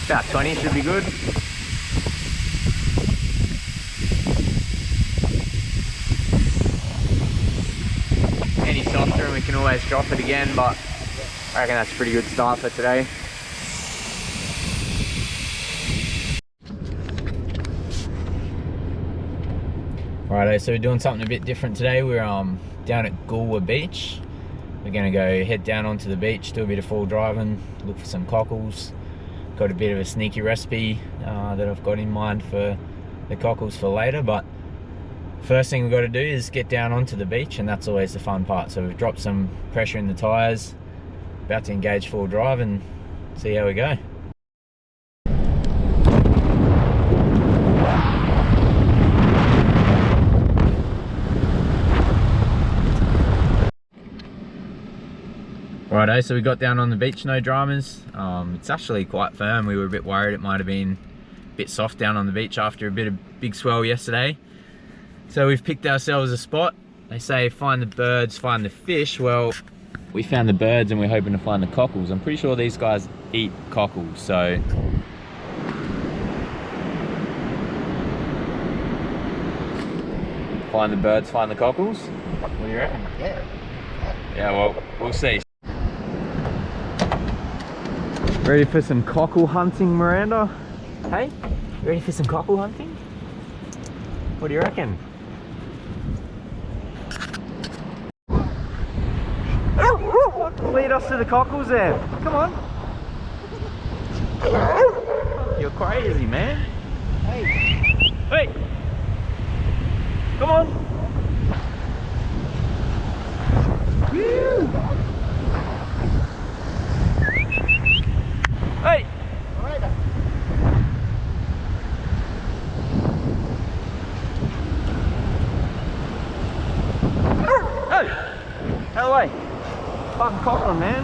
About 20 should be good. Any softer and we can always drop it again, but I reckon that's a pretty good start for today. Righto, so we're doing something a bit different today. We're down at Goolwa Beach. We're gonna go head down onto the beach, do a bit of full driving, look for some cockles. Got a bit of a sneaky recipe that I've got in mind for the cockles for later, but first thing we've got to do is get down onto the beach, and that's always the fun part. So we've dropped some pressure in the tyres, about to engage full drive and see how we go. Righto, so we got down on the beach, no dramas. It's actually quite firm. We were a bit worried it might have been a bit soft down on the beach after a bit of big swell yesterday. So we've picked ourselves a spot. They say find the birds, find the fish. Well, we found the birds and we're hoping to find the cockles. I'm pretty sure these guys eat cockles, so find the birds, find the cockles. What do you reckon? Yeah, well, we'll see. Ready for some cockle hunting, Miranda? Hey, ready for some cockle hunting? What do you reckon? Lead us to the cockles there. Come on. You're crazy, man. Hey. Hey. Come on. Woo. Hey. Hey. Out of the way. Fucking cockle, man.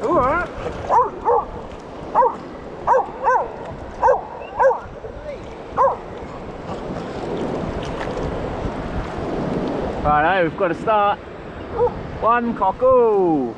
Alright. Righto, we've got to start. One cockle.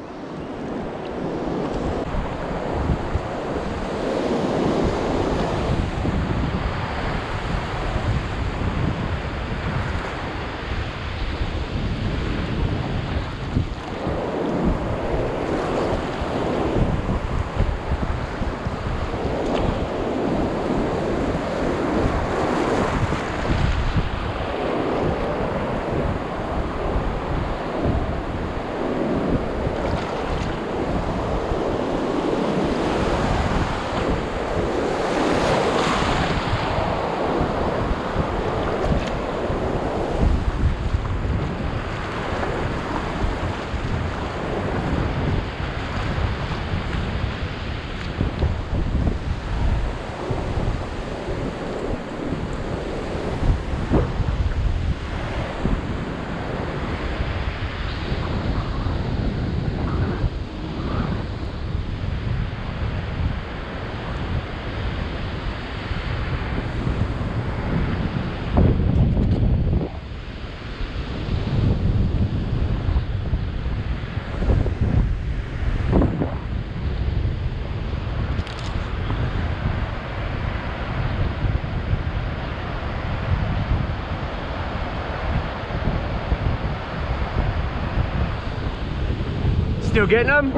Still getting them?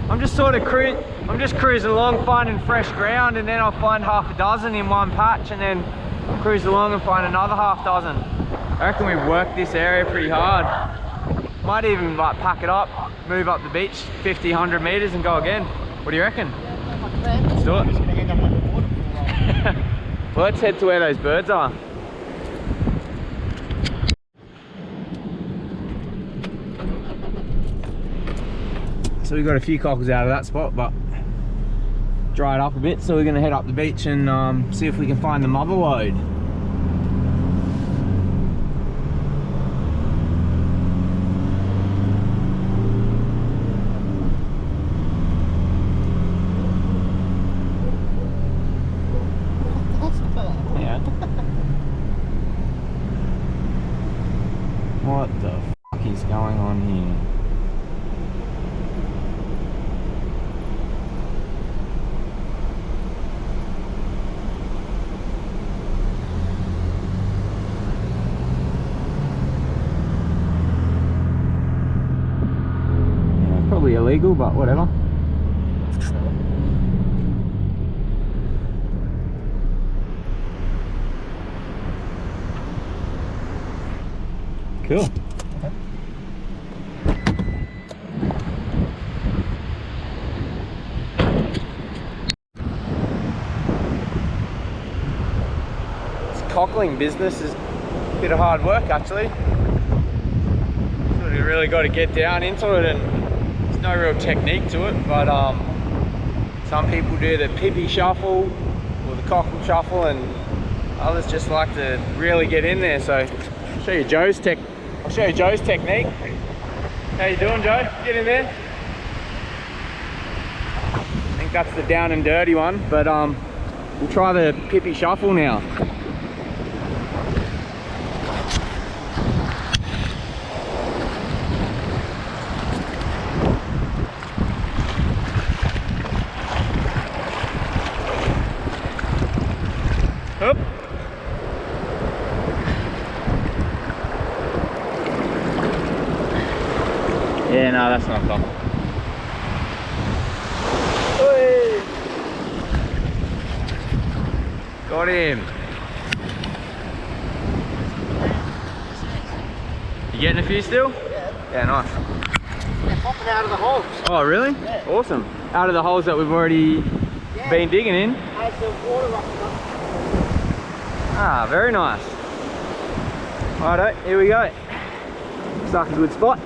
I'm just cruising along, finding fresh ground, and then I'll find half a dozen in one patch, and then cruise along and find another half dozen. I reckon we've worked this area pretty hard. Might even like pack it up, move up the beach 50, 100 meters and go again. What do you reckon? Let's do it. Well, let's head to where those birds are. So we got a few cockles out of that spot, but dried up a bit, so we're going to head up the beach and see if we can find the mother lode. illegal, but whatever. Cool. Cockling business is a bit of hard work actually. So you really got to get down into it, and there's no real technique to it, but some people do the pippy shuffle or the cockle shuffle, and others just like to really get in there. So I'll show you Joe's technique. How you doing, Joe? Get in there. I think that's the down and dirty one, but we'll try the pippy shuffle now. Up. Yeah, no, that's not fun. Oi. Got him. You getting a few still? Yeah. Yeah, nice. They're popping out of the holes. Oh, really? Yeah. Awesome. Out of the holes that we've already been digging in. As the water rushes up. Ah, very nice. Righto, here we go. Looks like a good spot.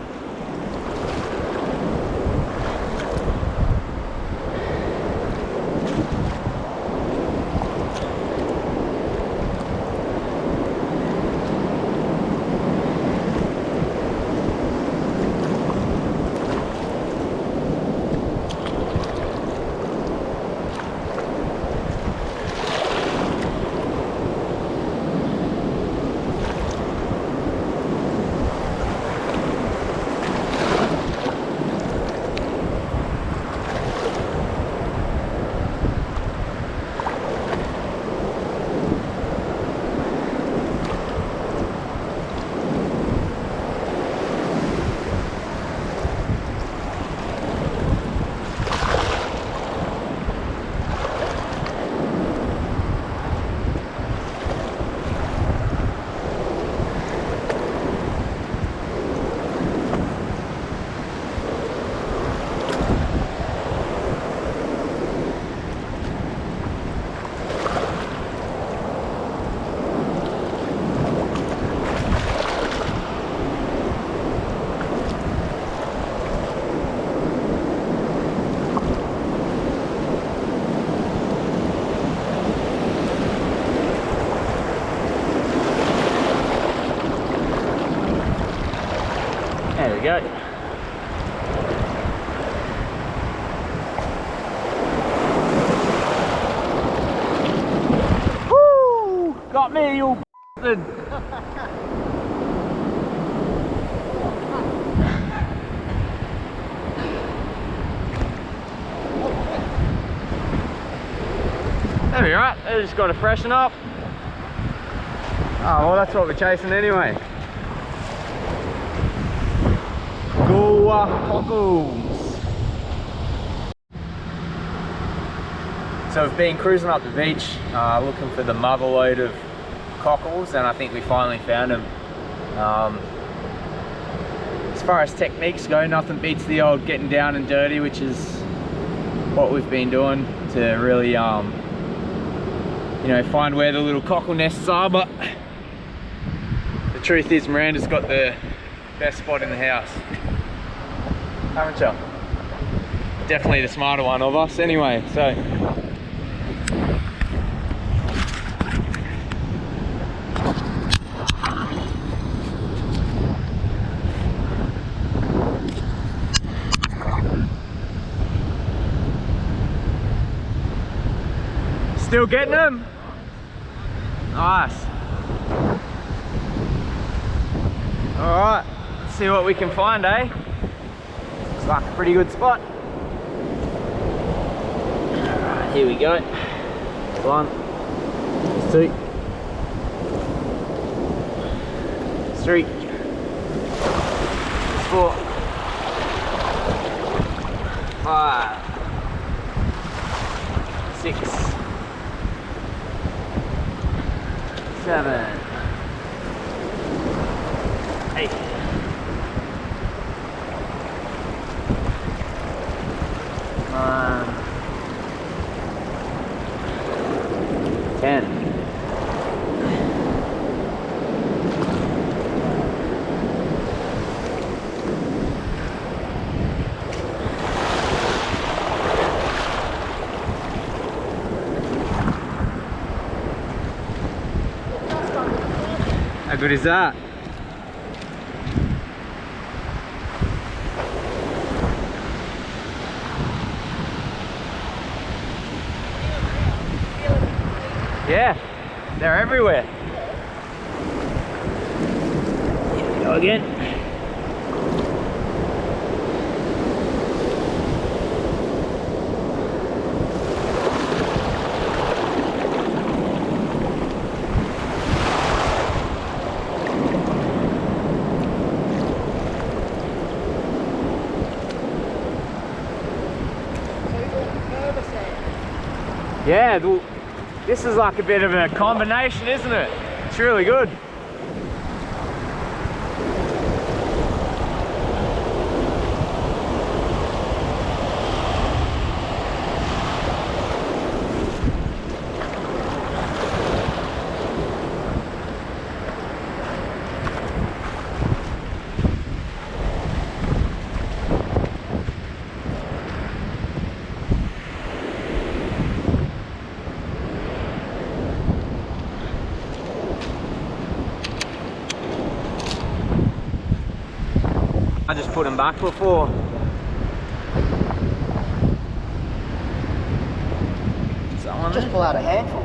There we go. Woo! Got me, you bastard. There we are. They just got to freshen up. Oh, well, that's what we're chasing anyway. Goolwa Cockles. So we've been cruising up the beach looking for the mother load of cockles, and I think we finally found them. As far as techniques go, nothing beats the old getting down and dirty, which is what we've been doing to really you know, find where the little cockle nests are. But the truth is, Miranda's got the best spot in the house, haven't you? Definitely the smarter one of us anyway, so. Still getting them? Nice. Alright, let's see what we can find, eh? Looks like a pretty good spot. Alright, here we go. 1, 2, 3, 4, 5, 6, 7, 8, 9, 10. How good is that? Yeah, they're everywhere. Here we go again. Yeah, this is like a bit of a combination, isn't it? It's really good. I just put them back before. Someone Just pull out a handful.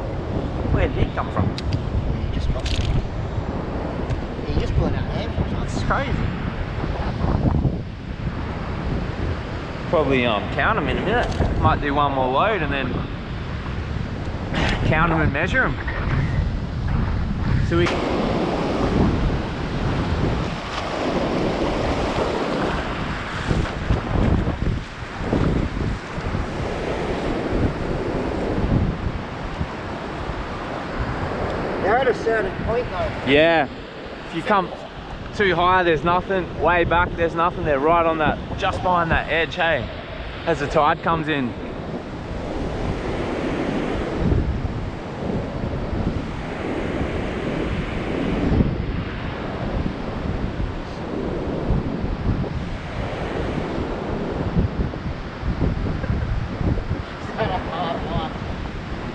Where did he come from? Yeah, you just dropped it. Yeah, you just pulling out a handful. That's crazy. Probably count them in a minute. Might do one more load and then count them and measure them. So we can. They're at a certain point though. Yeah, if you come too high, there's nothing. Way back, there's nothing. They're right on that, just behind that edge, hey, as the tide comes in.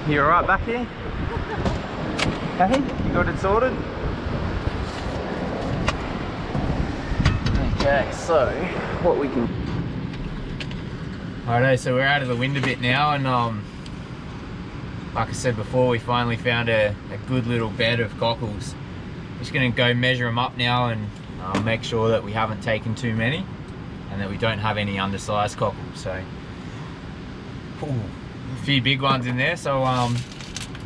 You alright back here? Hey, you got it sorted? Okay, so what we can. Alright, so we're out of the wind a bit now, and like I said before, we finally found a good little bed of cockles. Just gonna go measure them up now and make sure that we haven't taken too many and that we don't have any undersized cockles. So, ooh, a few big ones in there. So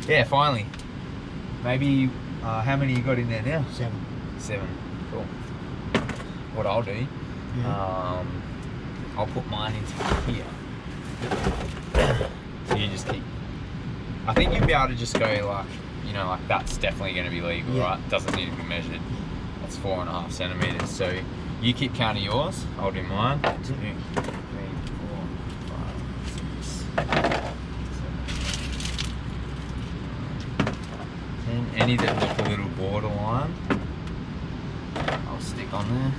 yeah, finally. Maybe how many you got in there now? 7. 7. Cool. What I'll do, I'll put mine into here. So you just keep. I think you'll be able to just go like, you know, like that's definitely going to be legal, right? Doesn't need to be measured. That's 4.5 centimeters. So you keep counting yours. I'll do mine. 2, 3, 4, 5, 6, 7. Any that look a little borderline, I'll stick on there.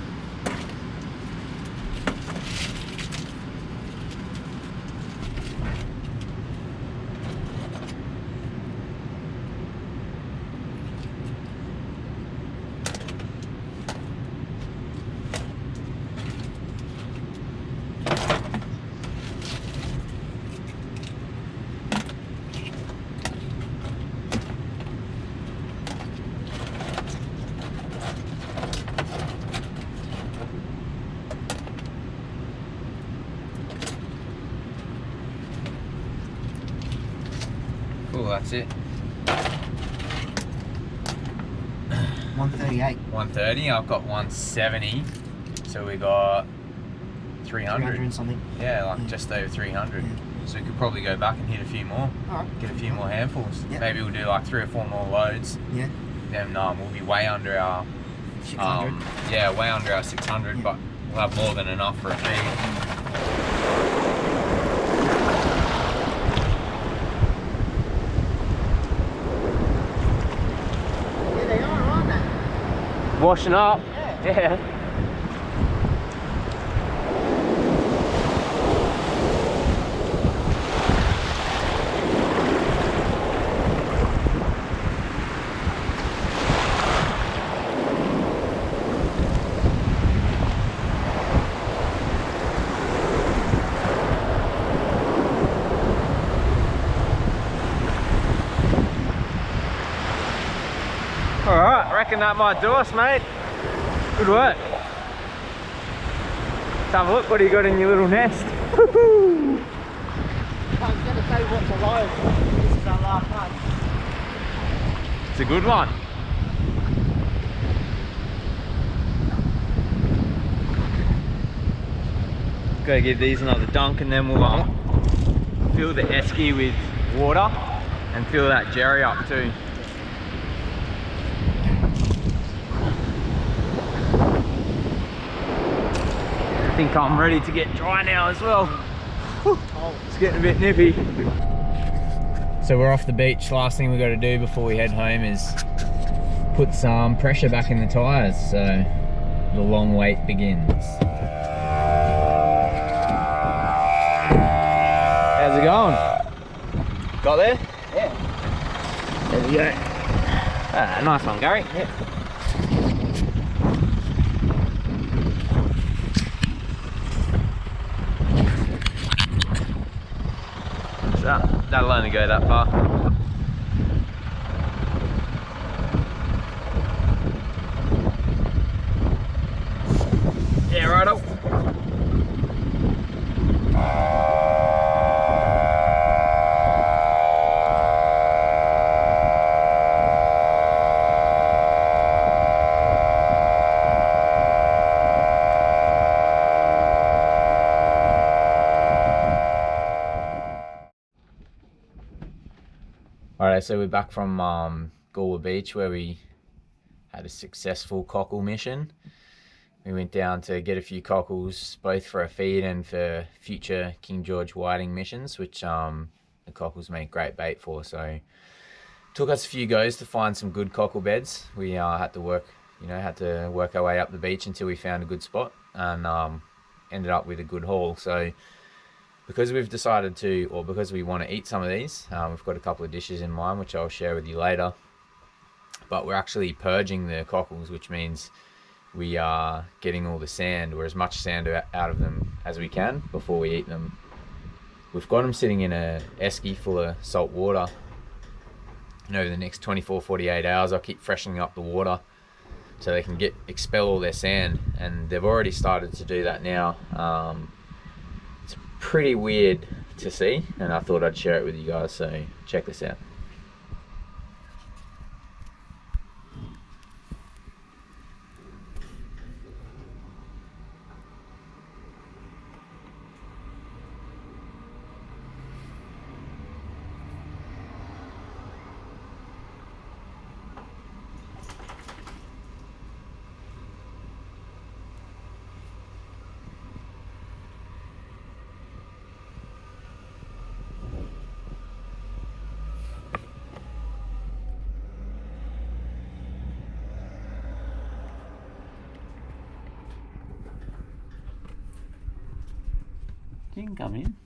Cool, that's it. 138. 130, I've got 170. So we got 300. 300 and something. Yeah, like just over 300. Yeah. So we could probably go back and hit a few more. Alright. Get a few more handfuls. Yep. Maybe we'll do like 3 or 4 more loads. Yeah. Then we'll be way under our 600. yeah, way under our 600, Yeah. but we'll have more than enough for a feed. Yeah, they are, aren't they? Washing up. Yeah. Alright, reckon that might do us, mate. Good work. Let's have a look, what do you got in your little nest? I was going to say what's alive. This is our last one. It's a good one. Gotta give these another dunk and then we'll fill the esky with water and fill that jerry up too. I think I'm ready to get dry now as well. Whew, it's getting a bit nippy. So we're off the beach. Last thing we got to do before we head home is put some pressure back in the tyres, so the long wait begins. How's it going? Got there? Yeah. There we go. Ah, nice one, Gary. Yeah. So that'll only go that far. Yeah, righto. Alright, so we're back from Goolwa Beach where we had a successful cockle mission. We went down to get a few cockles, both for a feed and for future King George whiting missions, which the cockles make great bait for. So it took us a few goes to find some good cockle beds. We had to work our way up the beach until we found a good spot and ended up with a good haul. So because we've decided to, or because we want to eat some of these, we've got a couple of dishes in mind, which I'll share with you later. But we're actually purging the cockles, which means we are getting all the sand, or as much sand out of them as we can before we eat them. We've got them sitting in a esky full of salt water. And over the next 24-48 hours, I'll keep freshening up the water so they can expel all their sand. And they've already started to do that now. It's pretty weird to see, and I thought I'd share it with you guys, so check this out. You can come in.